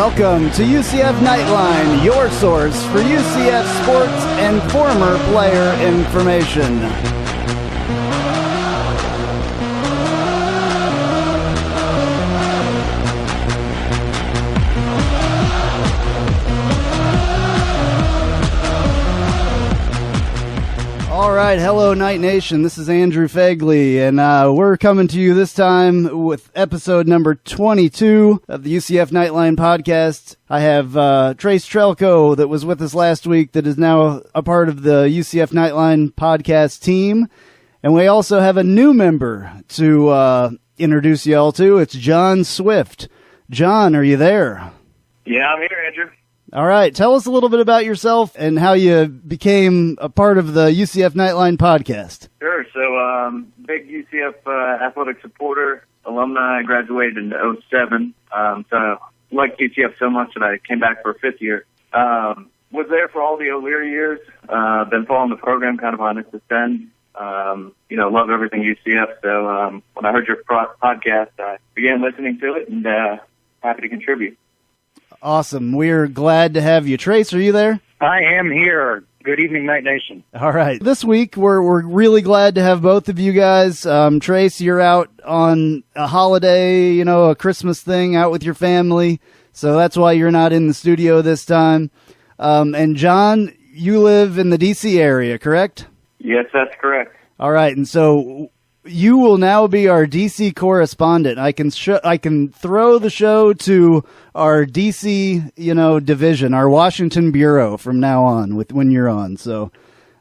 Welcome to UCF Knightline, your source for UCF sports and former player information. All right, hello Night Nation, this is Andrew Phegley, and we're coming to you this time with episode number 22 of the UCF Knightline Podcast. I have Trylko that was with us last week that is now a part of the UCF Knightline Podcast team, and we also have a new member to introduce you all to. It's John Swift. John, are you there? Yeah, I'm here, Andrew. All right. Tell us a little bit about yourself and how you became a part of the UCF Knightline Podcast. Sure. So, big UCF athletic supporter, alumni. I graduated in 2007. So I liked UCF so much that I came back for a fifth year. Was there for all the O'Leary years. Been following the program kind of on its ascent. Love everything UCF. So when I heard your podcast, I began listening to it and happy to contribute. Awesome. We're glad to have you. Trace, are you there? I am here. Good evening, Night Nation. All right. This week, we're really glad to have both of you guys. Trace, you're out on a holiday, a Christmas thing, out with your family. So that's why you're not in the studio this time. And John, you live in the D.C. area, correct? Yes, that's correct. All right. And so you will now be our D.C. correspondent. I can throw the show to our D.C. division, our Washington bureau from now on when you're on. So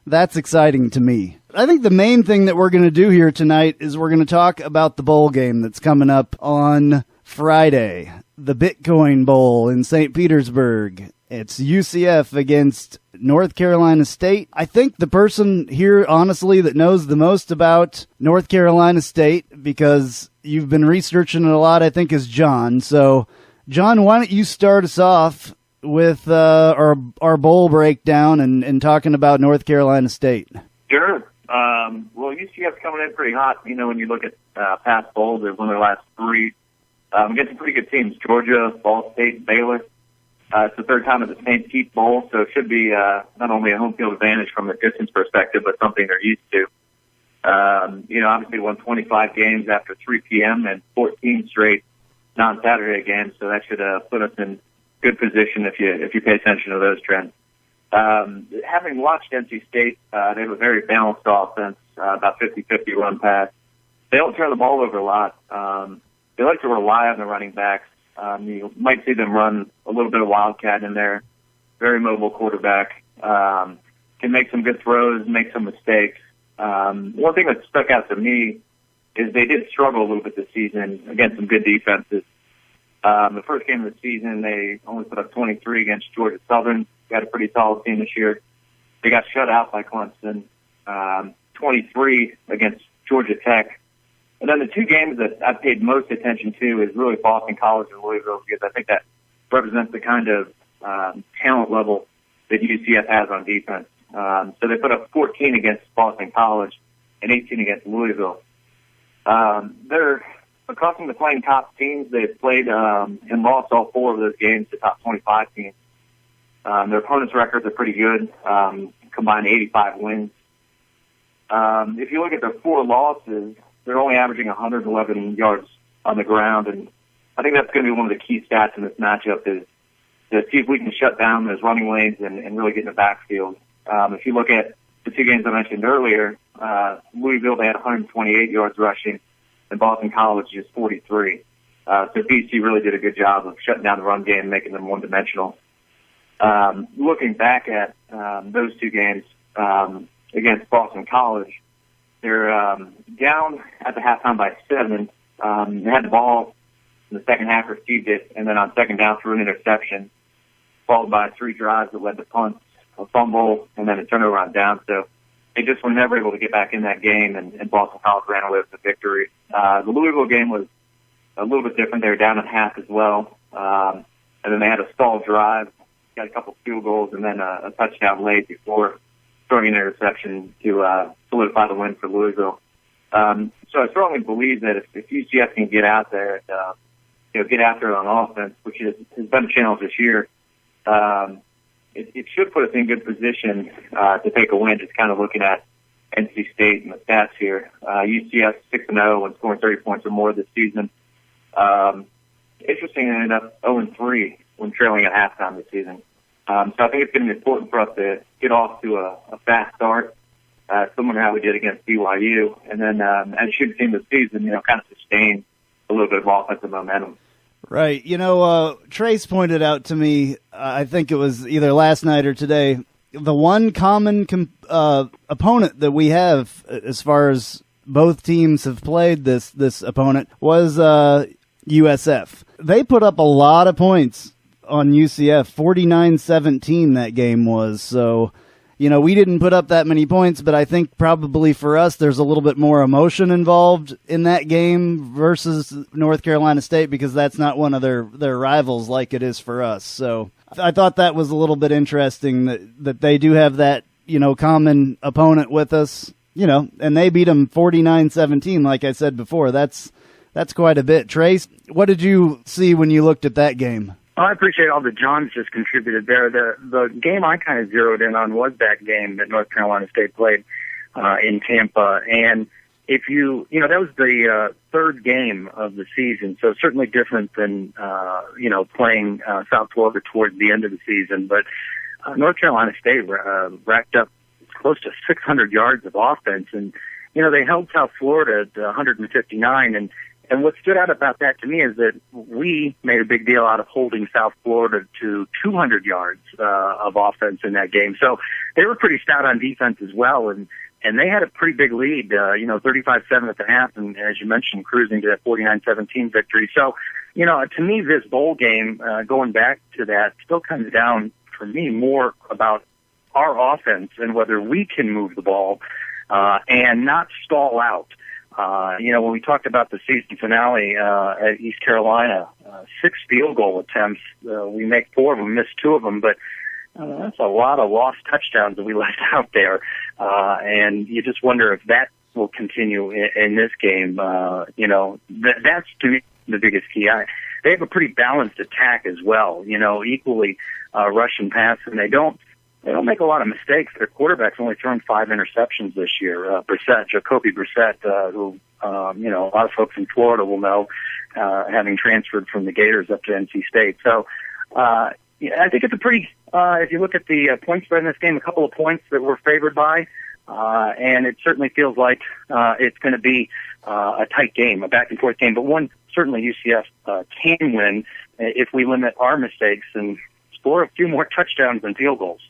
that's exciting to me. I think the main thing that we're going to do here tonight is we're going to talk about the bowl game that's coming up on Friday, the Bitcoin Bowl in St. Petersburg. It's UCF against North Carolina State. I think the person here, honestly, that knows the most about North Carolina State, because you've been researching it a lot, I think, is John. So, John, why don't you start us off with our bowl breakdown and talking about North Carolina State? Sure. Well, UCF's coming in pretty hot. When you look at past bowls, they've won their last three against some pretty good teams: Georgia, Ball State, Baylor. It's the third time at the St. Pete Bowl, so it should be not only a home field advantage from a distance perspective, but something they're used to. Obviously won 25 games after 3 p.m. and 14 straight non-Saturday games, so that should put us in good position if you pay attention to those trends. Having watched NC State, they have a very balanced offense, about 50-50 run pass. They don't turn the ball over a lot. They like to rely on the running backs. You might see them run a little bit of wildcat in there. Very mobile quarterback. Can make some good throws, make some mistakes. One thing that stuck out to me is they did struggle a little bit this season against some good defenses. The first game of the season, they only put up 23 against Georgia Southern. Got a pretty solid team this year. They got shut out by Clemson. 23 against Georgia Tech. And then the two games that I've paid most attention to is really Boston College and Louisville, because I think that represents the kind of talent level that UCF has on defense. So they put up 14 against Boston College and 18 against Louisville. They're accustomed to playing top teams. They've played and lost all four of those games to top 25 teams. Their opponents' records are pretty good, combined 85 wins. If you look at their four losses, they're only averaging 111 yards on the ground, and I think that's going to be one of the key stats in this matchup is to see if we can shut down those running lanes and really get in the backfield. If you look at the two games I mentioned earlier, Louisville, they had 128 yards rushing, and Boston College just 43. So BC really did a good job of shutting down the run game and making them one-dimensional. Looking back at those two games against Boston College, they're down at the halftime by 7. They had the ball in the second half, received it, and then on second down threw an interception, followed by 3 drives that led to punts, a fumble, and then a turnover on down. So they just were never able to get back in that game, and Boston College ran away with the victory. The Louisville game was a little bit different. They were down at half as well, and then they had a stalled drive, got a couple field goals, and then a touchdown late before throwing an interception to solidify the win for Louisville. So I strongly believe that if UCF can get out there get after it on offense, which has been a challenge this year. It should put us in good position to take a win. Just kind of looking at NC State and the stats here. UCF 6-0 when scoring 30 points or more this season. Interesting, they ended up 0-3 when trailing at halftime this season. So I think it's going to be important for us to get off to a fast start, similar to how we did against BYU, and then as you should see in the season, kind of sustain a little bit of offensive momentum. Right. Trace pointed out to me, I think it was either last night or today, the one common opponent that we have as far as both teams have played this opponent was USF. They put up a lot of points on UCF, 49-17 that game was. So, we didn't put up that many points, but I think probably for us there's a little bit more emotion involved in that game versus North Carolina State because that's not one of their rivals like it is for us. So I thought that was a little bit interesting that they do have that, common opponent with us, and they beat them 49-17, like I said before. That's quite a bit. Trace, what did you see when you looked at that game? Well, I appreciate all that John's just contributed there. The game I kind of zeroed in on was that game that North Carolina State played in Tampa. And if that was the third game of the season, so certainly different than, playing South Florida towards the end of the season. But North Carolina State racked up close to 600 yards of offense. And, they held South Florida at 159. And what stood out about that to me is that we made a big deal out of holding South Florida to 200 yards of offense in that game. So they were pretty stout on defense as well, and they had a pretty big lead, 35-7 at the half, and as you mentioned, cruising to that 49-17 victory. So, to me, this bowl game, going back to that, still comes down for me more about our offense and whether we can move the ball and not stall out. When we talked about the season finale at East Carolina, 6 field goal attempts. We make 4 of them, missed 2 of them, but that's a lot of lost touchdowns that we left out there. And you just wonder if that will continue in this game. That's to me the biggest key. They have a pretty balanced attack as well, equally rush and pass, and they don't make a lot of mistakes. Their quarterback's only thrown 5 interceptions this year. Jacoby Brissett, who, a lot of folks in Florida will know, having transferred from the Gators up to NC State. So, I think it's a pretty, if you look at the point spread in this game, a couple of points that we're favored by, and it certainly feels like it's going to be a tight game, a back and forth game, but one certainly UCF can win if we limit our mistakes and score a few more touchdowns than field goals.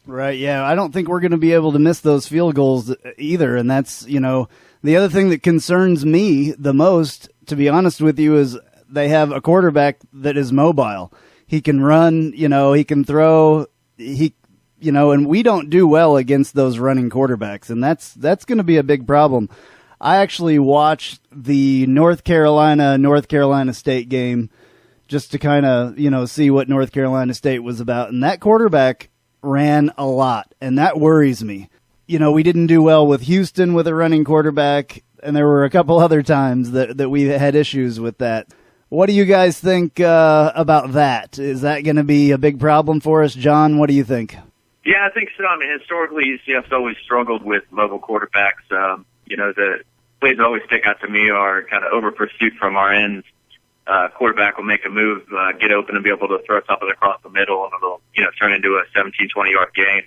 Right, yeah. I don't think we're going to be able to miss those field goals either, and that's, the other thing that concerns me the most, to be honest with you, is they have a quarterback that is mobile. He can run, he can throw, and we don't do well against those running quarterbacks, and that's going to be a big problem. I actually watched the North Carolina State game just to kind of, see what North Carolina State was about, and that quarterback ran a lot, and that worries me. We didn't do well with Houston with a running quarterback, and there were a couple other times that we had issues with that. What do you guys think about that? Is that going to be a big problem for us? John, what do you think? Yeah, I think so. I mean, historically, UCF's always struggled with mobile quarterbacks. The plays that always stick out to me are kind of over pursuit from our ends. Quarterback will make a move, get open, and be able to throw something across the middle, and it'll, turn into a 17, 20-yard gain.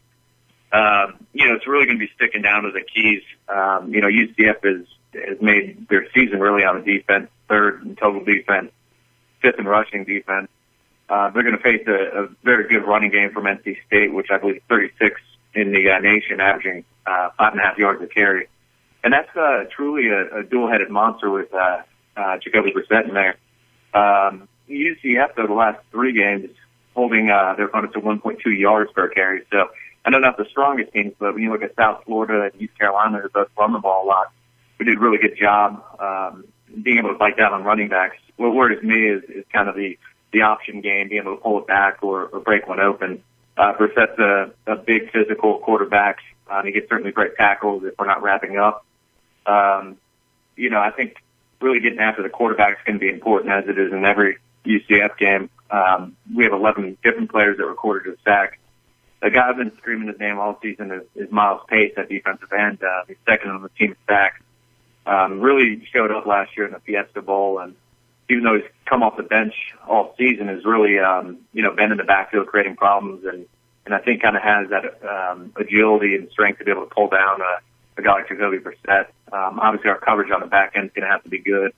It's really going to be sticking down to the keys. UCF has made their season really on the defense, 3rd in total defense, 5th in rushing defense. They're going to face a very good running game from NC State, which I believe is 36 in the nation, averaging 5.5 yards a carry. And that's truly a dual-headed monster with Jacoby Brissett in there. UCF, though, the last 3 games, holding their opponents to 1.2 yards per carry. So I know not the strongest teams, but when you look at South Florida and East Carolina, they're both run the ball a lot. We did a really good job being able to bite down on running backs. What worries me is kind of the option game, being able to pull it back or break one open. Brissett's a big physical quarterback. He gets certainly great tackles if we're not wrapping up. I think really getting after the quarterback is going to be important, as it is in every UCF game. We have 11 different players that recorded a sack. The guy I've been screaming his name all season is Miles Pace at defensive end. He's second on the team sacks. Really showed up last year in the Fiesta Bowl, and even though he's come off the bench all season, has really, been in the backfield creating problems, and I think kind of has that agility and strength to be able to pull down a guy like Jacoby Brissett. Obviously, our coverage on the back end is going to have to be good.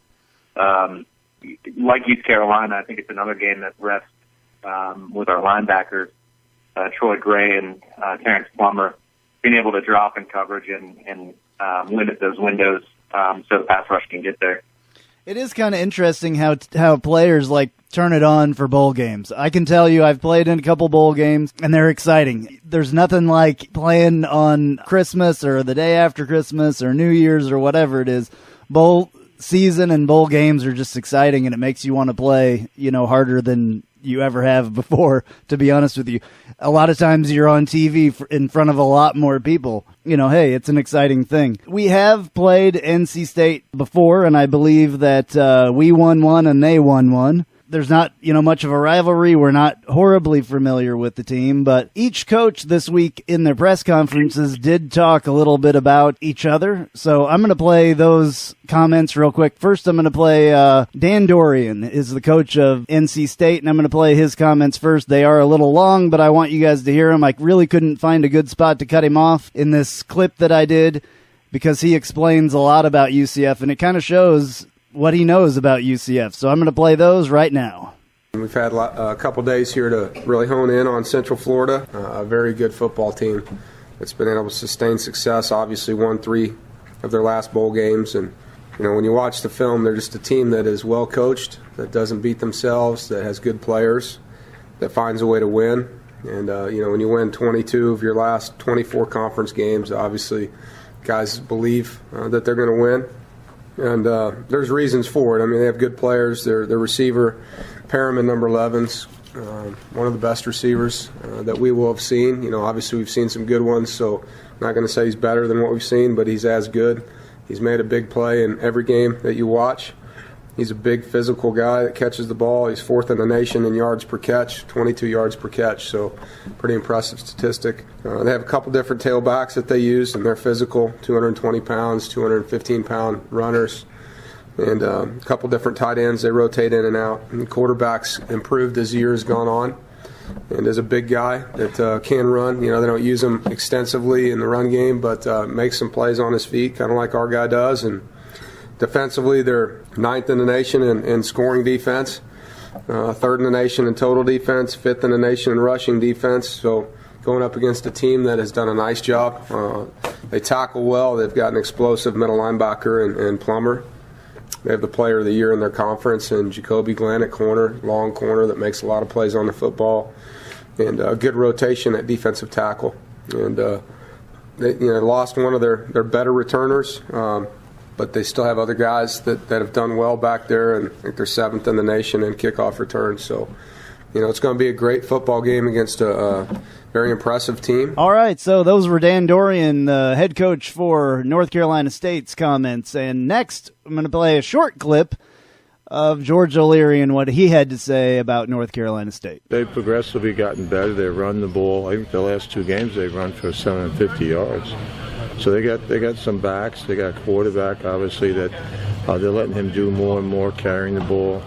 Like East Carolina, I think it's another game that rests with our linebackers, Troy Gray and Terrence Plummer, being able to drop in coverage and limit those windows so the pass rush can get there. It is kind of interesting how players like turn it on for bowl games. I can tell you I've played in a couple bowl games, and they're exciting. There's nothing like playing on Christmas or the day after Christmas or New Year's or whatever it is. Bowl season and bowl games are just exciting, and it makes you want to play, harder than you ever have before, to be honest with you. A lot of times you're on TV in front of a lot more people. Hey, it's an exciting thing. We have played NC State before, and I believe that we won one and they won one. There's not, much of a rivalry. We're not horribly familiar with the team, but each coach this week in their press conferences did talk a little bit about each other. So I'm going to play those comments real quick. First, I'm going to play Dan Dorian is the coach of NC State, and I'm going to play his comments first. They are a little long, but I want you guys to hear them. I really couldn't find a good spot to cut him off in this clip that I did because he explains a lot about UCF, and it kind of shows what he knows about UCF. So I'm going to play those right now. We've had a couple days here to really hone in on Central Florida, a very good football team that's been able to sustain success, obviously won 3 of their last bowl games. And, when you watch the film, they're just a team that is well coached, that doesn't beat themselves, that has good players, that finds a way to win. And, when you win 22 of your last 24 conference games, obviously guys believe that they're going to win. And there's reasons for it. I mean, they have good players. Their receiver, Perriman, number 11's one of the best receivers that we will have seen. Obviously we've seen some good ones, so I'm not going to say he's better than what we've seen, but he's as good. He's made a big play in every game that you watch. He's a big physical guy that catches the ball. He's 4th in the nation in yards per catch, 22 yards per catch, so pretty impressive statistic. They have a couple different tailbacks that they use, and they're physical, 220 pounds, 215-pound runners, and a couple different tight ends they rotate in and out. And the quarterback's improved as the year has gone on, and is a big guy that can run. They don't use him extensively in the run game, but makes some plays on his feet, kind of like our guy does. And defensively, they're 9th in the nation in scoring defense, 3rd in the nation in total defense, 5th in the nation in rushing defense. So going up against a team that has done a nice job. They tackle well. They've got an explosive middle linebacker in Plummer. They have the player of the year in their conference, and Jacoby Glenn at corner, long corner that makes a lot of plays on the football, and good rotation at defensive tackle. And they lost one of their better returners. But they still have other guys that have done well back there, and I think they're 7th in the nation in kickoff returns. So, it's going to be a great football game against a very impressive team. All right, so those were Dan Dorian, the head coach for North Carolina State's comments. And next, I'm going to play a short clip of George O'Leary and what he had to say about North Carolina State. They've progressively gotten better. They run the ball. I think the last 2 games they've run for 750 yards. So they got some backs. They got a quarterback, obviously, that they're letting him do more and more carrying the ball.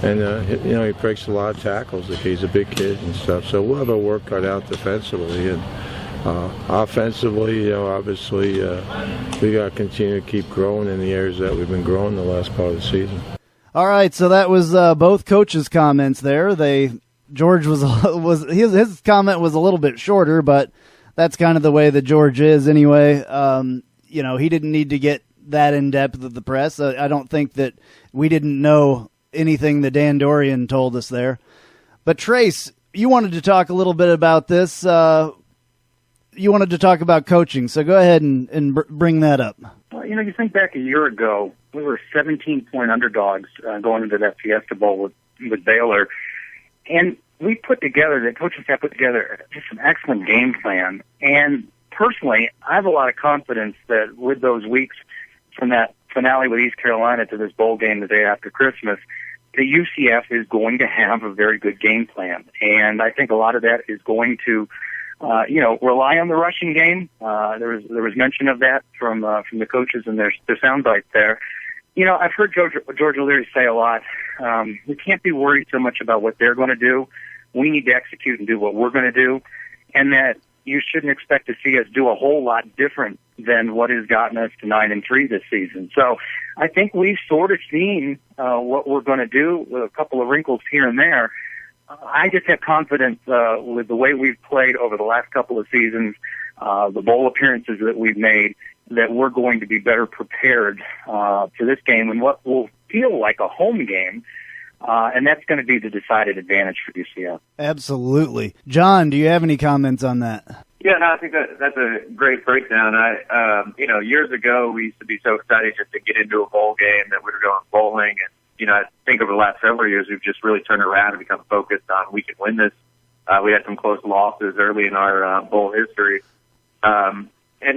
He breaks a lot of tackles. He's a big kid and stuff. So we'll have our work cut out defensively. And offensively, obviously, we got to continue to keep growing in the areas that we've been growing the last part of the season. All right, so that was both coaches' comments there. George his comment was a little bit shorter, but that's kind of the way that George is anyway. He didn't need to get that in-depth with the press. I don't think that we didn't know anything that Dan Dorian told us there. But Trace, you wanted to talk a little bit about this. You wanted to talk about coaching, so go ahead and bring that up. Well, you think back a year ago, we were 17-point underdogs going into that Fiesta Bowl with Baylor. And the coaching staff put together just an excellent game plan. And personally, I have a lot of confidence that with those weeks from that finale with East Carolina to this bowl game the day after Christmas, the UCF is going to have a very good game plan. And I think a lot of that is going to, rely on the rushing game. There was mention of that from the coaches and their sound bites there. I've heard George O'Leary say a lot, we can't be worried so much about what they're going to do. We need to execute and do what we're going to do, and that you shouldn't expect to see us do a whole lot different than what has gotten us to 9-3 this season. So I think we've sort of seen what we're going to do with a couple of wrinkles here and there. I just have confidence with the way we've played over the last couple of seasons, the bowl appearances that we've made, that we're going to be better prepared for this game and what will feel like a home game. And that's going to be the decided advantage for UCF. Absolutely. John, do you have any comments on that? Yeah, no, I think that's a great breakdown. Years ago we used to be so excited just to get into a bowl game that we were going bowling, and I think over the last several years we've just really turned around and become focused on we can win this. We had some close losses early in our bowl history, and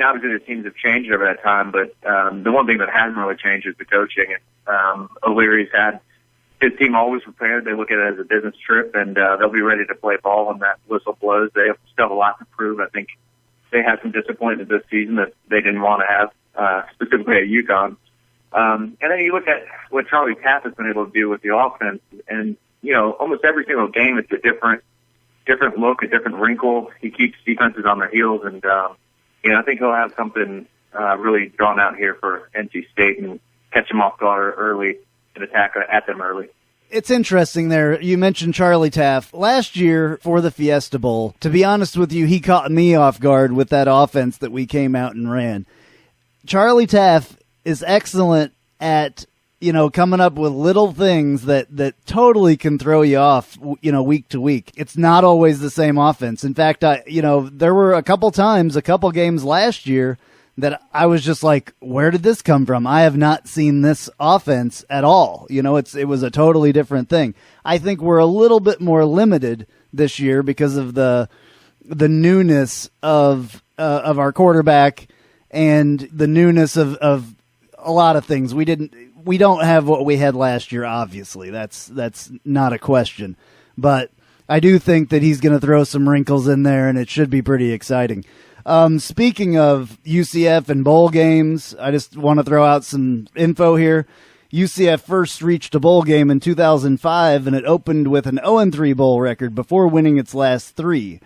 obviously the teams have changed over that time. But the one thing that hasn't really changed is the coaching. And O'Leary's had his team always prepared. They look at it as a business trip, and they'll be ready to play ball when that whistle blows. They still have a lot to prove. I think they had some disappointment this season that they didn't want to have, specifically at UConn. And then you look at what Charlie Taft has been able to do with the offense, and almost every single game it's a different look, a different wrinkle. He keeps defenses on their heels, and I think he'll have something really drawn out here for NC State and catch them off guard early. Attack at them early. It's interesting there. You mentioned Charlie Taft. Last year for the Fiesta Bowl, to be honest with you, he caught me off guard with that offense that we came out and ran. Charlie Taft is excellent at, coming up with little things that totally can throw you off, week to week. It's not always the same offense. In fact, there were a couple games last year that I was just like, where did this come from? I have not seen this offense at all. It was a totally different thing. I think we're a little bit more limited this year because of the newness of our quarterback and the newness of a lot of things. We don't have what we had last year, obviously. That's not a question. But I do think that he's going to throw some wrinkles in there, and it should be pretty exciting. Speaking of UCF and bowl games, I just want to throw out some info here. UCF first reached a bowl game in 2005, and it opened with an 0-3 bowl record before winning its last three.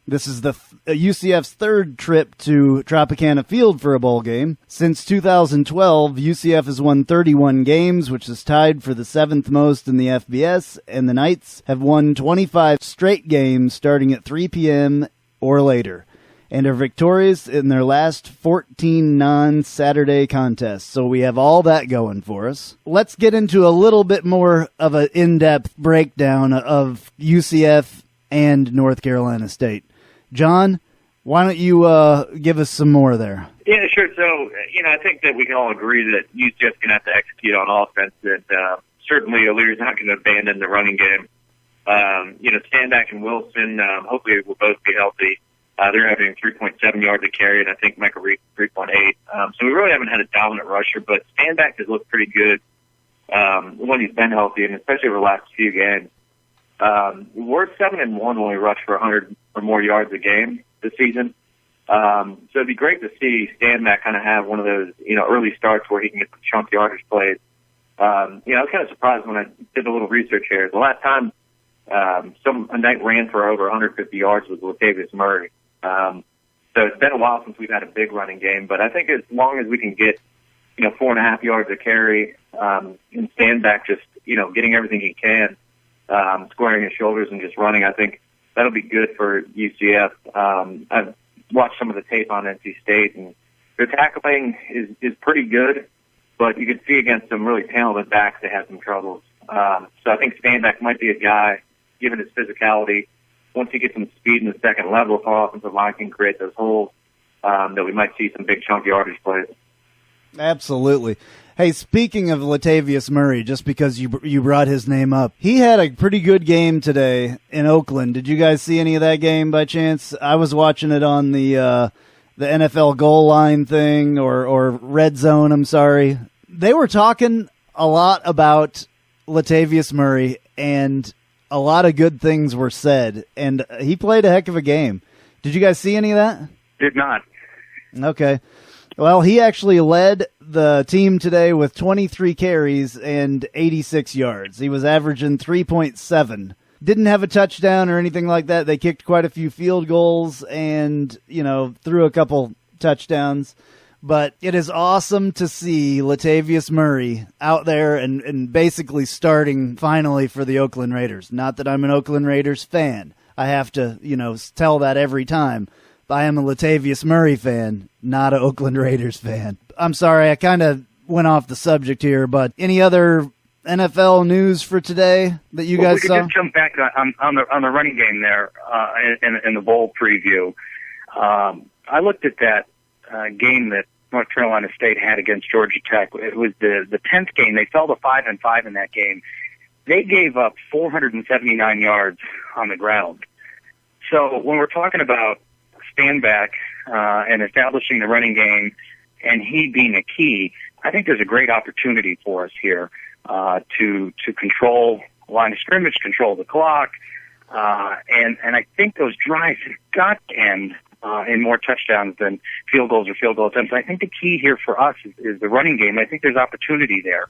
This is the UCF's third trip to Tropicana Field for a bowl game. Since 2012, UCF has won 31 games, which is tied for the seventh most in the FBS, and the Knights have won 25 straight games starting at 3 p.m. or later, and are victorious in their last 14 non-Saturday contests. So we have all that going for us. Let's get into a little bit more of an in-depth breakdown of UCF and North Carolina State. John, why don't you give us some more there? Yeah, sure. So, I think that we can all agree that UCF's going to have to execute on offense. And certainly O'Leary's not going to abandon the running game. Standback and Wilson, hopefully will both be healthy. They're having 3.7 yards a carry, and I think Michael Reed 3.8. So we really haven't had a dominant rusher, but Standback has looked pretty good when he's been healthy, and especially over the last few games. We're 7-1 when we rush for 100 or more yards a game this season. So it'd be great to see Standback kind of have one of those, early starts where he can get some chunk yardage plays. I was kind of surprised when I did a little research here. The last time a Knight ran for over 150 yards was Latavius Murray. So it's been a while since we've had a big running game, but I think as long as we can get, 4.5 yards a carry, and Standback just, getting everything he can, squaring his shoulders and just running, I think that'll be good for UCF. I've watched some of the tape on NC State, and their tackling is pretty good, but you can see against some really talented backs they have some troubles. So I think Standback might be a guy, given his physicality, once he gets some speed in the second level, if our offensive line can create those holes, that we might see some big chunk yardage plays. Absolutely. Hey, speaking of Latavius Murray, just because you brought his name up, he had a pretty good game today in Oakland. Did you guys see any of that game by chance? I was watching it on the NFL goal line thing or red zone. I'm sorry. They were talking a lot about Latavius Murray, and a lot of good things were said, and he played a heck of a game. Did you guys see any of that? Did not. Okay. Well, he actually led the team today with 23 carries and 86 yards. He was averaging 3.7. Didn't have a touchdown or anything like that. They kicked quite a few field goals and, threw a couple touchdowns. But it is awesome to see Latavius Murray out there and basically starting finally for the Oakland Raiders. Not that I'm an Oakland Raiders fan. I have to, tell that every time. I am a Latavius Murray fan, not an Oakland Raiders fan. I'm sorry, I kind of went off the subject here, but any other NFL news for today that you guys saw? We could just jump back on the running game there in the bowl preview. I looked at that game that North Carolina State had against Georgia Tech. It was the 10th game. They fell to 5-5 in that game. They gave up 479 yards on the ground. So when we're talking about stand back and establishing the running game and he being a key, I think there's a great opportunity for us here to control line of scrimmage, control the clock, and I think those drives have got to end in more touchdowns than field goals or field goal attempts. I think the key here for us is the running game. I think there's opportunity there.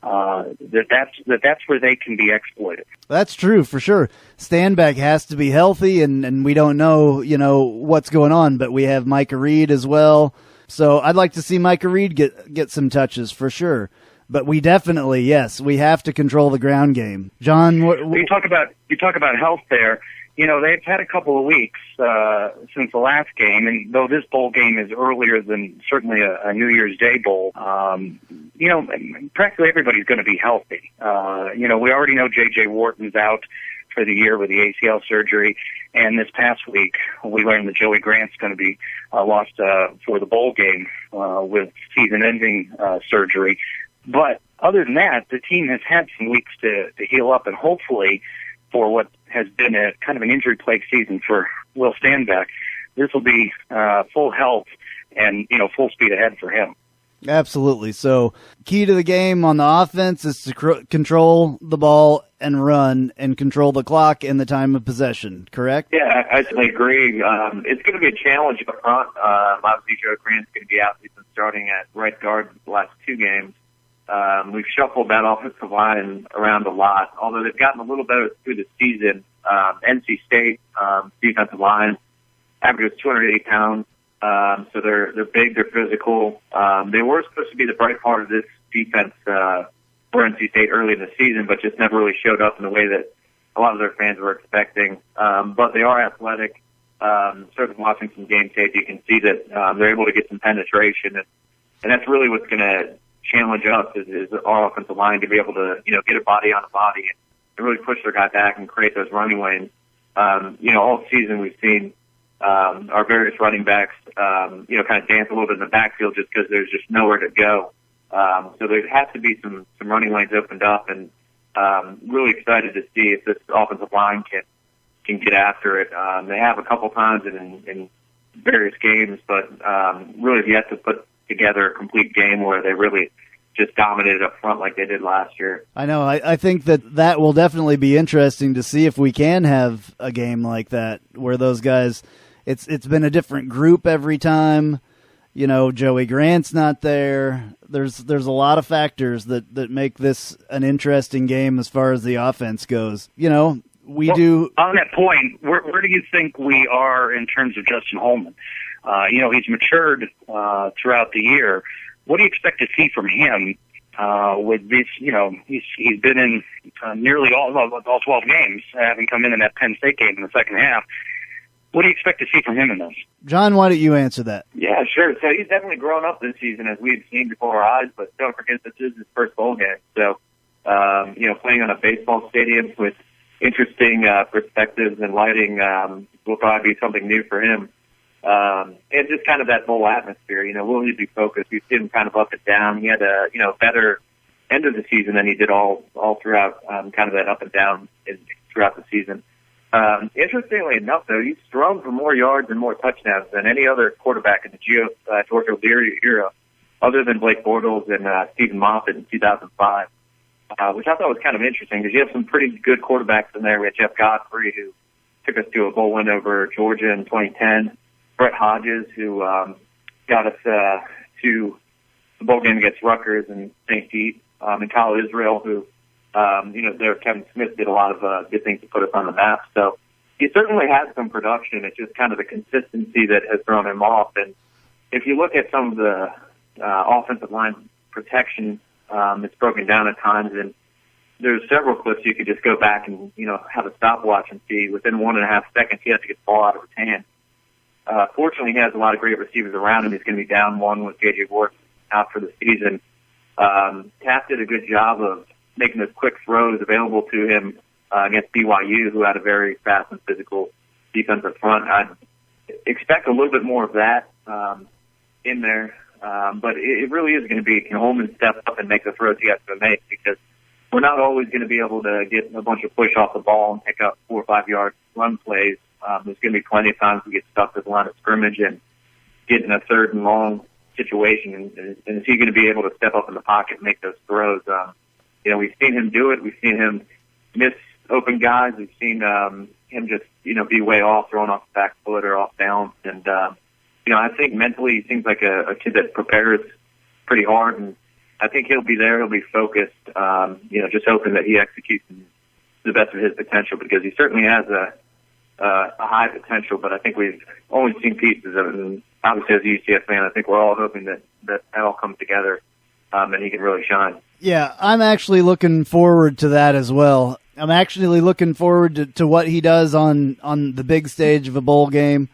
That's where they can be exploited. That's true for sure. Standback has to be healthy, and we don't know, what's going on, but we have Micah Reed as well. So I'd like to see Micah Reed get some touches for sure. But we definitely, yes, we have to control the ground game. John, you talk about health there. They've had a couple of weeks since the last game, and though this bowl game is earlier than certainly a New Year's Day bowl, practically everybody's going to be healthy. We already know J.J. Wharton's out for the year with the ACL surgery, and this past week we learned that Joey Grant's going to be lost for the bowl game with season-ending surgery. But other than that, the team has had some weeks to heal up, and hopefully for what has been a kind of an injury-plagued season for Will Standback, this will be full health and, full speed ahead for him. Absolutely. So key to the game on the offense is to control the ball and run and control the clock and the time of possession, correct? Yeah, I certainly agree. It's going to be a challenge up front. Obviously, Joe Grant's going to be out. He's been starting at right guard the last two games. We've shuffled that offensive line around a lot, although they've gotten a little better through the season. NC State defensive line averages 280 pounds, so they're big, they're physical. They were supposed to be the bright part of this defense for NC State early in the season, but just never really showed up in the way that a lot of their fans were expecting. But they are athletic. Certainly watching some game tape, you can see that they're able to get some penetration, and that's really what's going to challenge us is our offensive line to be able to, get a body on a body and really push their guy back and create those running lanes. All season we've seen our various running backs, kind of dance a little bit in the backfield just because there's just nowhere to go. So there has to be some running lanes opened up, and really excited to see if this offensive line can get after it. They have a couple times in various games, but really have yet to put together a complete game where they really just dominated up front like they did last year. I know. I think that will definitely be interesting to see if we can have a game like that where those guys, it's been a different group every time. Joey Grant's not there. There's a lot of factors that make this an interesting game as far as the offense goes. We do. On that point, where do you think we are in terms of Justin Holman? He's matured throughout the year. What do you expect to see from him with this? He's been in nearly all 12 games, having come in that Penn State game in the second half. What do you expect to see from him in this? John, why don't you answer that? Yeah, sure. So he's definitely grown up this season, as we've seen before our eyes, but don't forget this is his first bowl game. So, playing on a baseball stadium with interesting perspectives and lighting will probably be something new for him. And just kind of that whole atmosphere, will he be focused? We've seen him kind of up and down. He had a, better end of the season than he did all throughout, kind of that up and down throughout the season. Interestingly enough, though, he's thrown for more yards and more touchdowns than any other quarterback in the George O'Leary era. other than Blake Bortles and Stephen Moffitt in 2005, which I thought was kind of interesting because you have some pretty good quarterbacks in there. We had Jeff Godfrey, who took us to a bowl win over Georgia in 2010. Brett Hodges, who got us to the bowl game against Rutgers and St. Pete, and Kyle Israel, who, there Kevin Smith did a lot of good things to put us on the map. So he certainly has some production. It's just kind of the consistency that has thrown him off. And if you look at some of the offensive line protection, it's broken down at times, and there's several clips you could just go back and, have a stopwatch and see within 1.5 seconds he has to get the ball out of his hand. Fortunately, he has a lot of great receivers around him. He's going to be down one with J.J. Ward out for the season. Taft did a good job of making those quick throws available to him against BYU, who had a very fast and physical defensive front. I'd expect a little bit more of that in there, but it really is going to be, can Holman step up and make the throws he has to make, because we're not always going to be able to get a bunch of push off the ball and pick up 4 or 5 yard run plays. There's going to be plenty of times we get stuck at the line of scrimmage and get in a 3rd and long situation, and is he going to be able to step up in the pocket and make those throws? We've seen him do it. We've seen him miss open guys. We've seen him just, be way off, throwing off the back foot or off balance. And, I think mentally he seems like a kid that prepares pretty hard, and I think he'll be there. He'll be focused, just hoping that he executes to the best of his potential, because he certainly has a high potential, but I think we've only seen pieces of it. And obviously, as a UCF fan, I think we're all hoping that all comes together and he can really shine. Yeah, I'm actually looking forward to that as well. I'm actually looking forward to what he does on the big stage of a bowl game.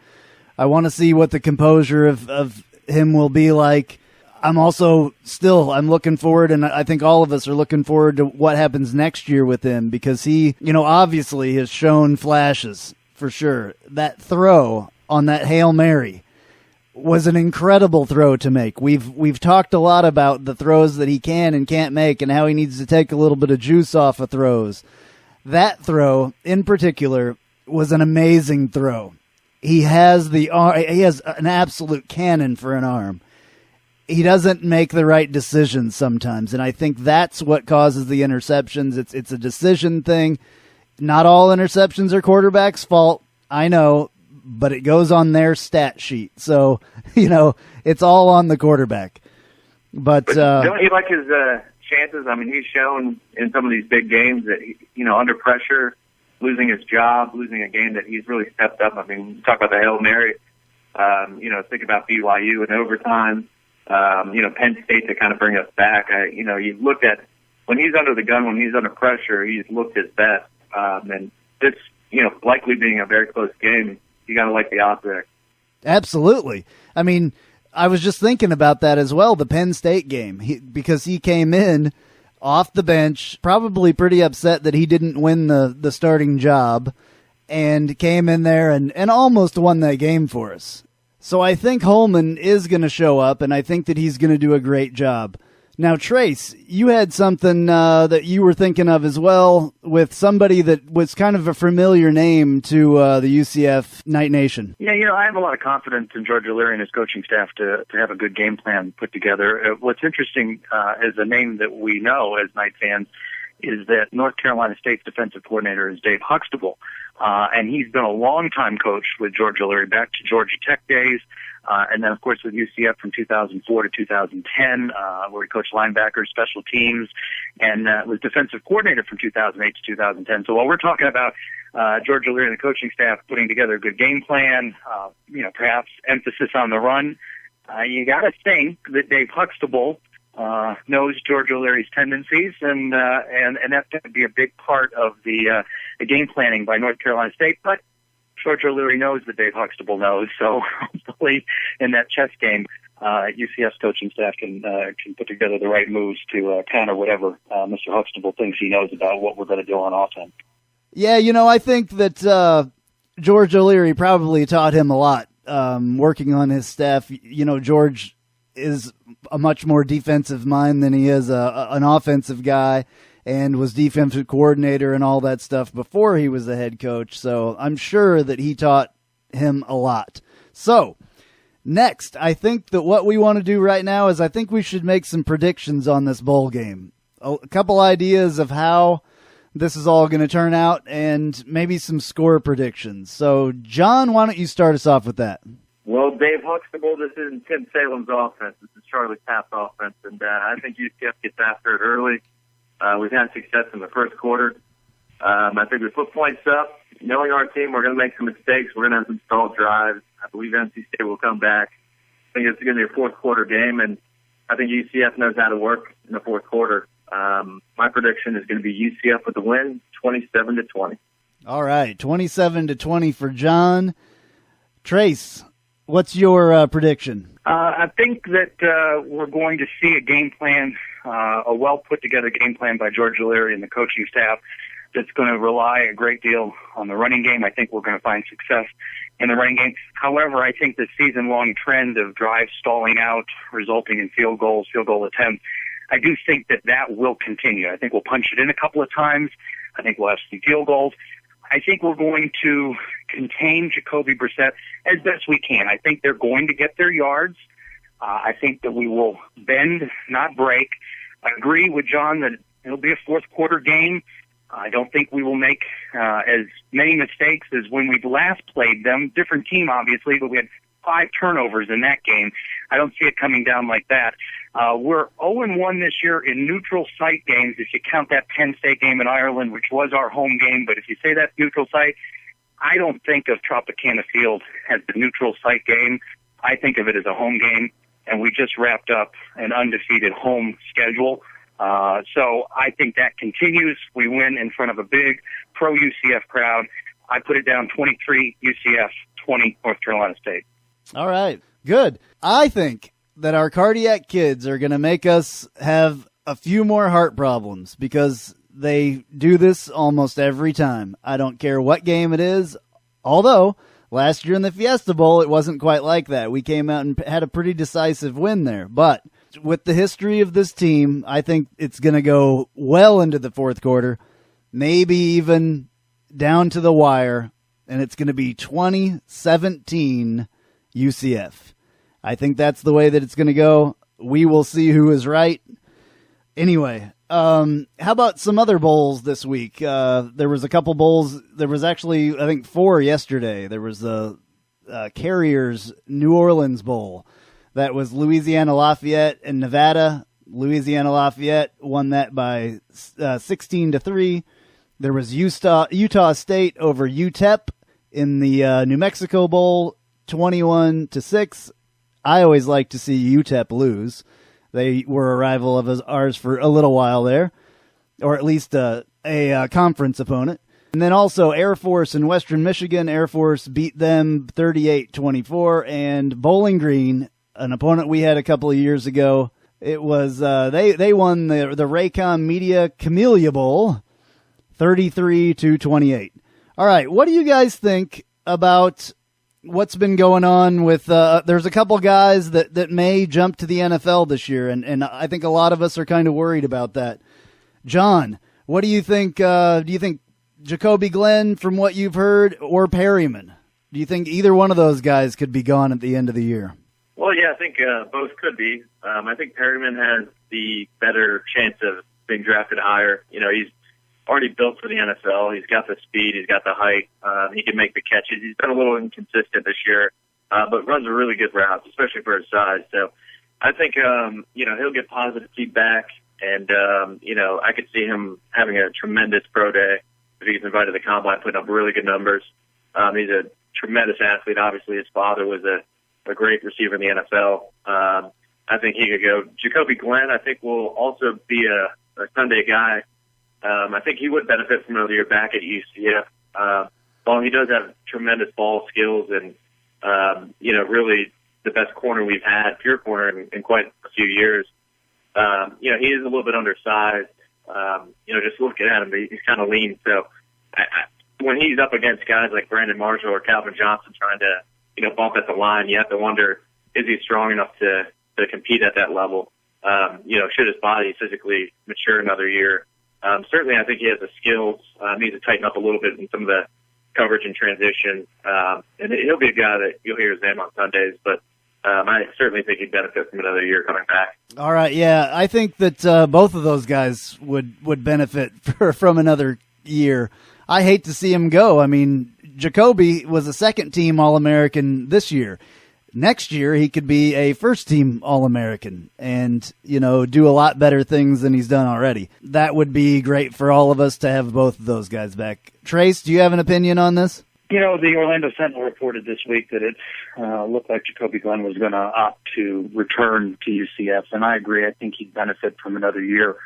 I want to see what the composure of him will be like. I'm also I'm looking forward, and I think all of us are looking forward to what happens next year with him, because he, obviously has shown flashes for sure. That throw on that Hail Mary was an incredible throw to make. We've talked a lot about the throws that he can and can't make and how he needs to take a little bit of juice off of throws. That throw in particular was an amazing throw. He has an absolute cannon for an arm. He doesn't make the right decisions sometimes, and I think that's what causes the interceptions. It's a decision thing. Not all interceptions are quarterbacks' fault, I know, but it goes on their stat sheet. So, it's all on the quarterback. But don't you like his chances? I mean, he's shown in some of these big games that, under pressure, losing his job, losing a game, that he's really stepped up. I mean, talk about the Hail Mary, think about BYU in overtime, Penn State to kind of bring us back. You looked at when he's under the gun, when he's under pressure, he's looked his best. And this, likely being a very close game, you got to like the odds there. Absolutely. I mean, I was just thinking about that as well, the Penn State game, because he came in off the bench, probably pretty upset that he didn't win the starting job, and came in there and almost won that game for us. So I think Holman is going to show up, and I think that he's going to do a great job. Now, Trace, you had something that you were thinking of as well, with somebody that was kind of a familiar name to the UCF Knight Nation. Yeah, I have a lot of confidence in George O'Leary and his coaching staff to have a good game plan put together. What's interesting as a name that we know as Knight fans is that North Carolina State's defensive coordinator is Dave Huxtable, and he's been a long-time coach with George O'Leary back to Georgia Tech days. And then, of course, with UCF from 2004 to 2010, where he coached linebackers, special teams, and was defensive coordinator from 2008 to 2010. So while we're talking about George O'Leary and the coaching staff putting together a good game plan, perhaps emphasis on the run, you got to think that Dave Huxtable knows George O'Leary's tendencies, and that's going to be a big part of the game planning by North Carolina State. But George O'Leary knows that Dave Huxtable knows, so hopefully in that chess game, UCF's coaching staff can put together the right moves to counter whatever Mr. Huxtable thinks he knows about what we're going to do on offense. Yeah, I think that George O'Leary probably taught him a lot working on his staff. George is a much more defensive mind than he is an offensive guy, and was defensive coordinator and all that stuff before he was the head coach. So I'm sure that he taught him a lot. So Next, I think that what we want to do right now is I think we should make some predictions on this bowl game. A couple ideas of how this is all going to turn out and maybe some score predictions. So, John, why don't you start us off with that? Well, Dave Huxtable, this isn't Tim Salem's offense. This is Charlie Tapp's offense, and I think UCF gets after it early. We've had success in the first quarter. I think we put points up. Knowing our team, we're going to make some mistakes. We're going to have some stalled drives. I believe NC State will come back. I think it's going to be a fourth quarter game, and I think UCF knows how to work in the fourth quarter. My prediction is going to be UCF with the win, 27-20. All right, 27-20 for John. Trace, what's your prediction? I think that we're going to see a game plan, a well put together game plan by George O'Leary and the coaching staff that's going to rely a great deal on the running game. I think we're going to find success in the running game. However, I think the season-long trend of drives stalling out, resulting in field goal attempts, I do think that will continue. I think we'll punch it in a couple of times. I think we'll have some field goals. I think we're going to contain Jacoby Brissett as best we can. I think they're going to get their yards. I think that we will bend, not break. I agree with John that it'll be a fourth quarter game. I don't think we will make as many mistakes as when we last played them. Different team, obviously, but we had 5 turnovers in that game. I don't see it coming down like that. We're 0-1 this year in neutral site games, if you count that Penn State game in Ireland, which was our home game. But if you say that's neutral site, I don't think of Tropicana Field as the neutral site game. I think of it as a home game, and we just wrapped up an undefeated home schedule. So I think that continues. We win in front of a big pro-UCF crowd. I put it down 23 UCF, 20 North Carolina State. All right, good. I think that our cardiac kids are going to make us have a few more heart problems because they do this almost every time. I don't care what game it is, although last year in the Fiesta Bowl, it wasn't quite like that. We came out and had a pretty decisive win there. But with the history of this team, I think it's going to go well into the fourth quarter, maybe even down to the wire, and it's going to be 2017 UCF. I think that's the way that it's going to go. We will see who is right. Anyway, how about some other bowls this week? There was a couple bowls. There was actually, I think, 4 yesterday. There was the Carriers New Orleans Bowl. That was Louisiana Lafayette and Nevada. Louisiana Lafayette won that by 16-3. There was Utah State over UTEP in the New Mexico Bowl, 21-6. I always like to see UTEP lose. They were a rival of ours for a little while there, or at least a conference opponent. And then also Air Force in Western Michigan. Air Force beat them 38-24. And Bowling Green, an opponent we had a couple of years ago, it was they won the Raycom Media Camellia Bowl 33-28. All right, what do you guys think about what's been going on with there's a couple guys that may jump to the NFL this year, and I think a lot of us are kind of worried about that. John, what do you think? Do you think Jacoby Glenn, from what you've heard, or Perryman? Do you think either one of those guys could be gone at the end of the year? Well, yeah, I think both could be. I think Perryman has the better chance of being drafted higher. You know, he's already built for the NFL. He's got the speed. He's got the height. He can make the catches. He's been a little inconsistent this year, but runs a really good route, especially for his size. So I think, he'll get positive feedback, and, I could see him having a tremendous pro day if he gets invited to the combine, putting up really good numbers. He's a tremendous athlete. Obviously, his father was a great receiver in the NFL. I think he could go. Jacoby Glenn, I think, will also be a Sunday guy. I think he would benefit from another year back at UCF. While he does have tremendous ball skills and, really the best corner we've had, pure corner, in quite a few years, he is a little bit undersized. Just looking at him, he's kind of lean. So when he's up against guys like Brandon Marshall or Calvin Johnson trying to, bump at the line, you have to wonder, is he strong enough to compete at that level? Should his body physically mature another year? Certainly, I think he has the skills. Needs to tighten up a little bit in some of the coverage and transition. And he'll be a guy that you'll hear his name on Sundays. But I certainly think he'd benefit from another year coming back. All right, yeah, I think that both of those guys would benefit from another year. I hate to see him go. I mean, Jacoby was a second-team All-American this year. Next year, he could be a first-team All-American and, do a lot better things than he's done already. That would be great for all of us to have both of those guys back. Trace, do you have an opinion on this? The Orlando Sentinel reported this week that it looked like Jacoby Glenn was going to opt to return to UCF, and I agree. I think he'd benefit from another year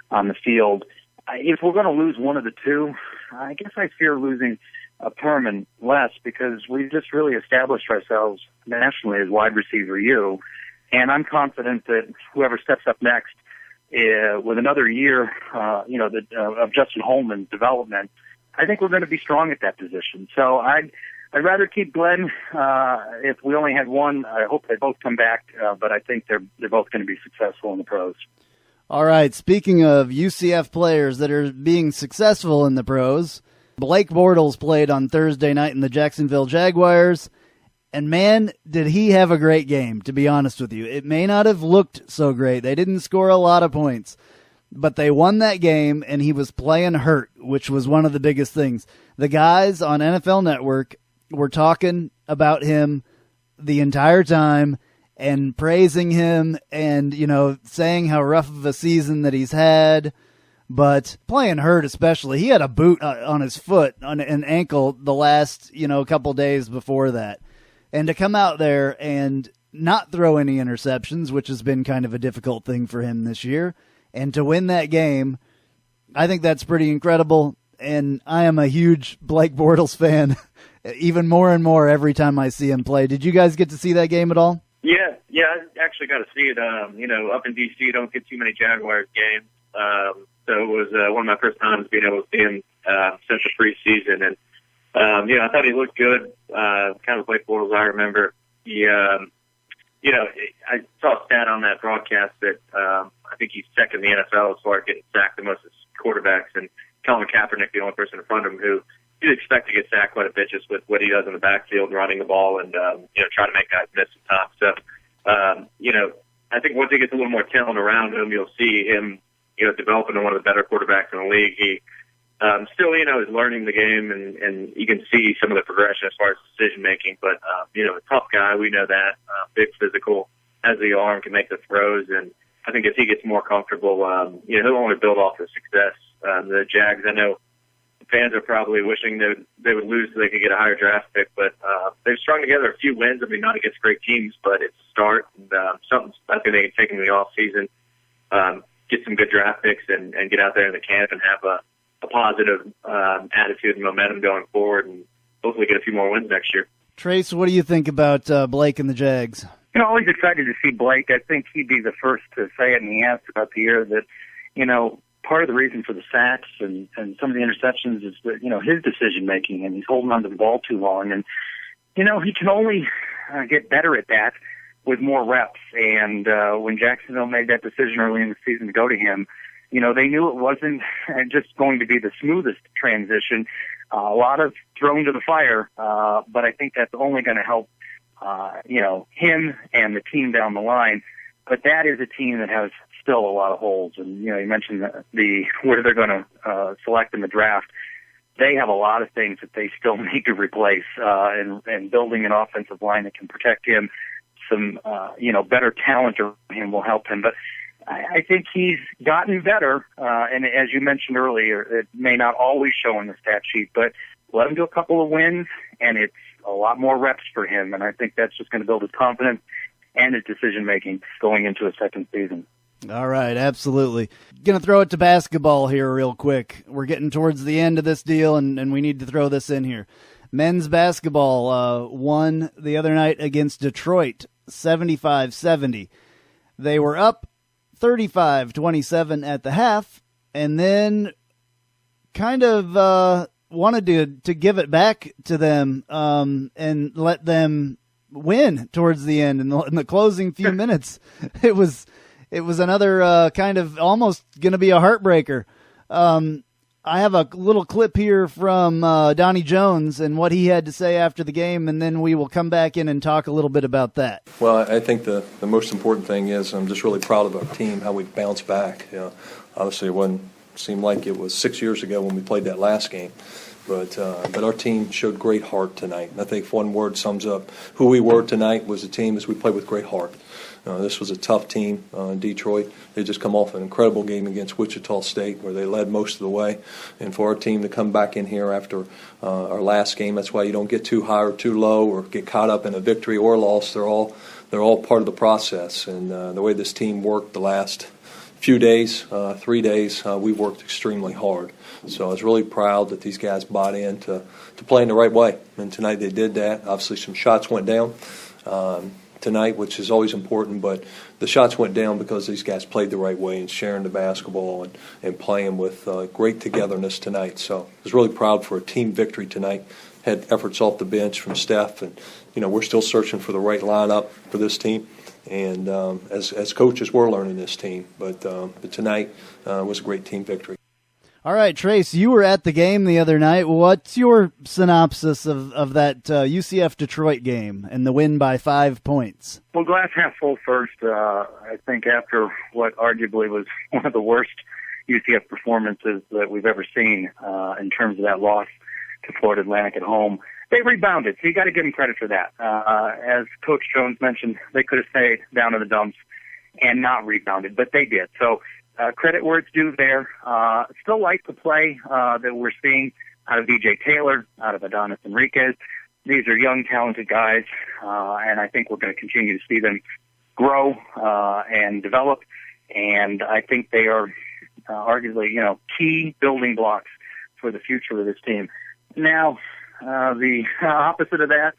on the field. If we're going to lose one of the two, I guess I fear losing Perman less, because we've just really established ourselves nationally as wide receiver U, and I'm confident that whoever steps up next with another year, of Justin Holman's development, I think we're going to be strong at that position. So I'd rather keep Glenn. If we only had one, I hope they both come back, but I think they're both going to be successful in the pros. All right, speaking of UCF players that are being successful in the pros, Blake Bortles played on Thursday night in the Jacksonville Jaguars, and man, did he have a great game, to be honest with you. It may not have looked so great. They didn't score a lot of points, but they won that game, and he was playing hurt, which was one of the biggest things. The guys on NFL Network were talking about him the entire time and praising him and, saying how rough of a season that he's had. But playing hurt especially, he had a boot on his foot, on an ankle, the last, couple days before that. And to come out there and not throw any interceptions, which has been kind of a difficult thing for him this year, and to win that game, I think that's pretty incredible. And I am a huge Blake Bortles fan, even more and more every time I see him play. Did you guys get to see that game at all? Yeah, I actually got to see it. Up in D.C., don't get too many Jaguars games. So it was one of my first times being able to see him since the preseason. And, I thought he looked good, kind of Blake Bortles I remember. He, I saw a stat on that broadcast that I think he's second in the NFL as far as getting sacked the most as quarterbacks. And Colin Kaepernick, the only person in front of him who you'd expect to get sacked quite a bit just with what he does in the backfield, running the ball and, trying to make guys miss some time. So, I think once he gets a little more talent around him, you'll see him developing into one of the better quarterbacks in the league. He still, is learning the game, and you can see some of the progression as far as decision-making. But, a tough guy, we know that. Big physical, has the arm, can make the throws. And I think as he gets more comfortable, he'll only build off the success. The Jags, I know the fans are probably wishing they would lose so they could get a higher draft pick. But they've strung together a few wins. I mean, not against great teams, but it's a start. And something I think they can take in the offseason. Get some good draft picks and get out there in the camp and have a positive attitude and momentum going forward, and hopefully get a few more wins next year. Trace, what do you think about Blake and the Jags? Always excited to see Blake. I think he'd be the first to say it, and he asked about the year that, part of the reason for the sacks and some of the interceptions is that, his decision-making, and he's holding on to the ball too long. And, he can only get better at that with more reps. And when Jacksonville made that decision early in the season to go to him, they knew it wasn't just going to be the smoothest transition. A lot of thrown to the fire, but I think that's only going to help, him and the team down the line. But that is a team that has still a lot of holes. And, you mentioned where they're going to select in the draft. They have a lot of things that they still need to replace, and building an offensive line that can protect him. Some, better talent around him will help him. But I think he's gotten better. And as you mentioned earlier, it may not always show in the stat sheet, but let him do a couple of wins, and it's a lot more reps for him. And I think that's just going to build his confidence and his decision-making going into a second season. All right, absolutely. Going to throw it to basketball here real quick. We're getting towards the end of this deal, and we need to throw this in here. Men's basketball won the other night against Detroit, 75-70. They were up 35-27 at the half, and then kind of wanted to give it back to them and let them win towards the end in the closing few minutes. It was another kind of almost going to be a heartbreaker. I have a little clip here from Donnie Jones and what he had to say after the game, and then we will come back in and talk a little bit about that. Well, I think the most important thing is I'm just really proud of our team, how we bounced back. Obviously, it seemed like it was 6 years ago when we played that last game. But our team showed great heart tonight. And I think if one word sums up who we were tonight was the team is we played with great heart. This was a tough team in Detroit. They just come off an incredible game against Wichita State where they led most of the way. And for our team to come back in here after our last game, that's why you don't get too high or too low or get caught up in a victory or loss. They're all part of the process. And the way this team worked the last few days, 3 days, we worked extremely hard. So I was really proud that these guys bought in to playing the right way. And tonight they did that. Obviously some shots went down tonight, which is always important, but the shots went down because these guys played the right way and sharing the basketball and playing with great togetherness tonight. So I was really proud for a team victory tonight. Had efforts off the bench from Steph, and we're still searching for the right lineup for this team. And as coaches, we're learning this team. But tonight was a great team victory. All right, Trace, you were at the game the other night. What's your synopsis of that UCF Detroit game and the win by 5 points? Well, glass half full first. I think after what arguably was one of the worst UCF performances that we've ever seen in terms of that loss to Florida Atlantic at home, they rebounded, so you got to give them credit for that. As Coach Jones mentioned, they could have stayed down in the dumps and not rebounded, but they did. So credit where it's due there. Still like the play that we're seeing out of DJ Taylor, out of Adonis Enriquez. These are young, talented guys, and I think we're going to continue to see them grow and develop. And I think they are arguably, key building blocks for the future of this team. Now, the opposite of that,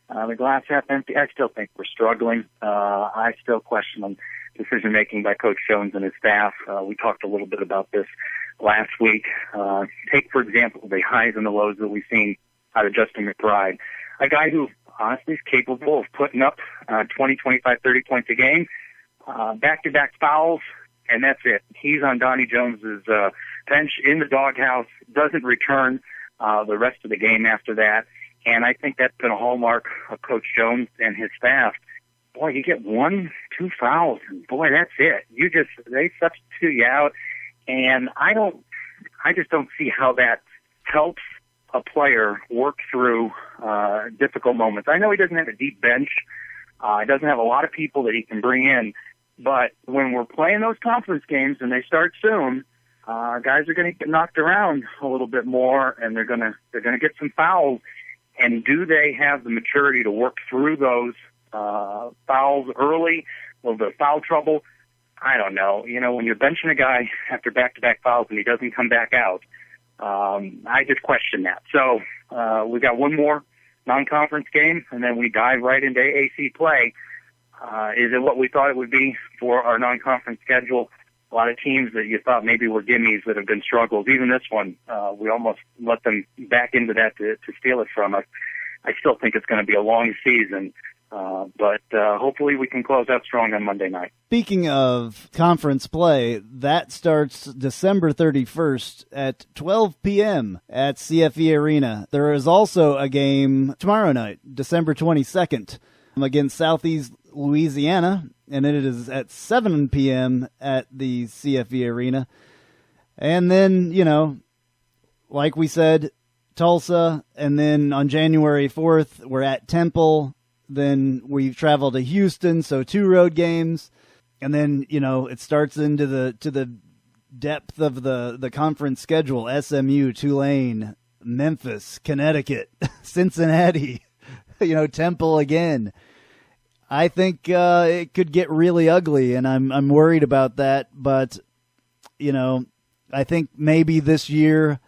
the glass half empty, I still think we're struggling. I still question them. Decision-making by Coach Jones and his staff. We talked a little bit about this last week. Take, for example, the highs and the lows that we've seen out of Justin McBride, a guy who honestly is capable of putting up 20, 25, 30 points a game, back-to-back fouls, and that's it. He's on Donnie Jones's bench in the doghouse, doesn't return the rest of the game after that, and I think that's been a hallmark of Coach Jones and his staff. Boy, you get 1-2 fouls, and boy, that's it. They substitute you out, and I just don't see how that helps a player work through difficult moments. I know he doesn't have a deep bench. He doesn't have a lot of people that he can bring in, but when we're playing those conference games and they start soon, guys are going to get knocked around a little bit more, and they're going to get some fouls. And do they have the maturity to work through those fouls early, or the foul trouble? I don't know. When you're benching a guy after back-to-back fouls and he doesn't come back out, I just question that. So we got one more non-conference game, and then we dive right into AAC play. Is it what we thought it would be for our non-conference schedule? A lot of teams that you thought maybe were gimmies that have been struggles. Even this one, we almost let them back into that to steal it from us. I still think it's going to be a long season. But hopefully we can close out strong on Monday night. Speaking of conference play, that starts December 31st at 12 p.m. at CFE Arena. There is also a game tomorrow night, December 22nd, against Southeast Louisiana, and it is at 7 p.m. at the CFE Arena. And then, like we said, Tulsa, and then on January 4th, we're at Temple. Then we travel to Houston, so 2 road games, and then it starts into the depth of the conference schedule: SMU, Tulane, Memphis, Connecticut, Cincinnati, Temple again. I think it could get really ugly, and I'm worried about that. But I think maybe this year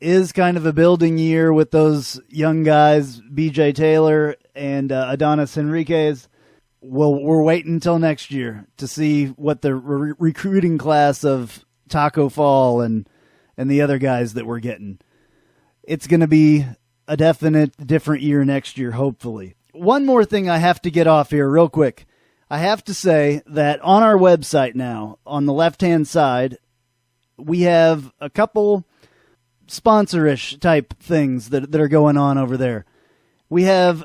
is kind of a building year with those young guys, BJ Taylor and Adonis Enriquez. Well, we're waiting until next year to see what the recruiting class of Taco Fall and the other guys that we're getting. It's going to be a definite different year next year, hopefully. One more thing I have to get off here real quick. I have to say that on our website now, on the left-hand side, we have a couple sponsorish type things that are going on over there. We have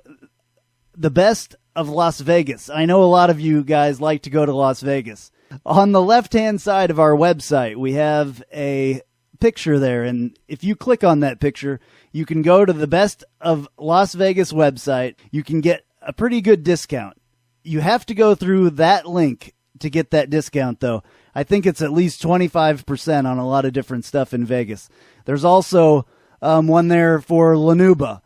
the best of Las Vegas. I know a lot of you guys like to go to Las Vegas. On the left-hand side of our website, we have a picture there, and if you click on that picture, you can go to the Best of Las Vegas website. You can get a pretty good discount. You have to go through that link to get that discount, though. I think it's at least 25% on a lot of different stuff in Vegas. There's also one there for Lanuba,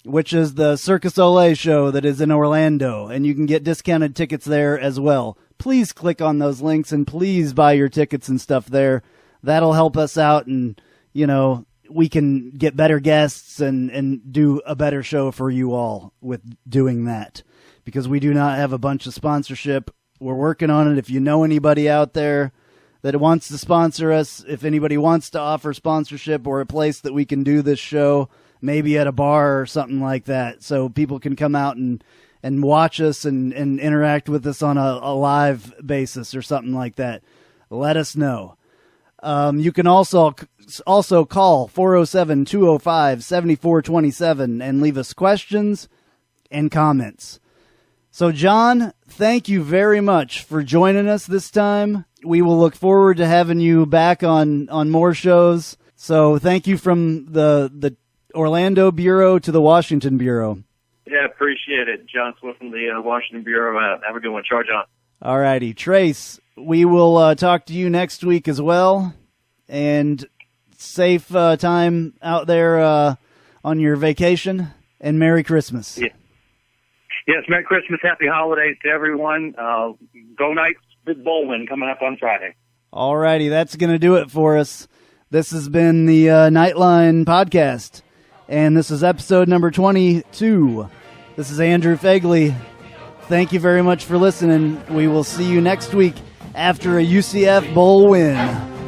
which is the Circus Olé show that is in Orlando, and you can get discounted tickets there as well. Please click on those links and please buy your tickets and stuff there. That'll help us out, and, we can get better guests and do a better show for you all with doing that, because we do not have a bunch of sponsorship. We're working on it. If you know anybody out there that wants to sponsor us, if anybody wants to offer sponsorship or a place that we can do this show, maybe at a bar or something like that, so people can come out and watch us and interact with us on a live basis or something like that, let us know. You can also call 407-205-7427 and leave us questions and comments. So, John, thank you very much for joining us this time. We will look forward to having you back on more shows. So thank you from the Orlando Bureau to the Washington Bureau. Yeah, appreciate it. John Swift from the Washington Bureau. Have a good one. Charge on. All righty. Trace, we will talk to you next week as well. And safe time out there on your vacation. And Merry Christmas. Yeah. Yes, Merry Christmas. Happy holidays to everyone. Go Knights. Big bowl win coming up on Friday. All righty. That's going to do it for us. This has been the Knightline Podcast. And this is episode number 22. This is Andrew Phegley. Thank you very much for listening. We will see you next week after a UCF Bowl win.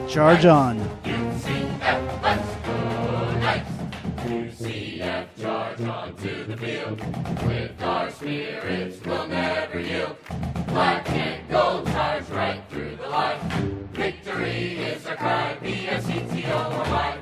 Charge on. UCF, let's go Knights. UCF, charge on to the field. With our spirits, we'll never yield. Black and gold, charge right through the line. Victory is our cry, B-S-E-T-O-R-Y.